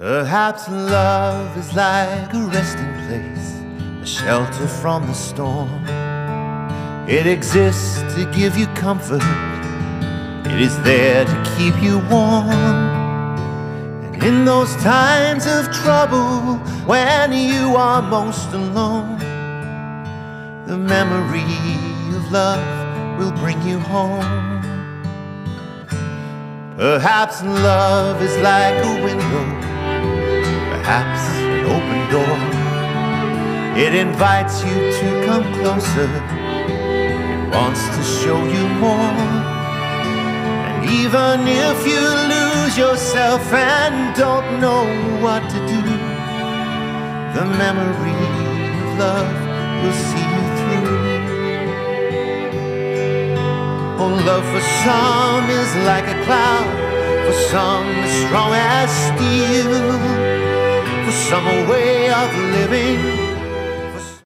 Perhaps love is like a resting place, a shelter from the storm. It exists to give you comfort, it is there to keep you warm. And in those times of trouble, when you are most alone, the memory of love will bring you home. Perhaps love is like a window, perhaps an open door. It invites you to come closer, it wants to show you more. And even if you lose yourself and don't know what to do, the memory of love will see you through. Oh, love for some is like a cloud, for some as strong as steel, for some a way of living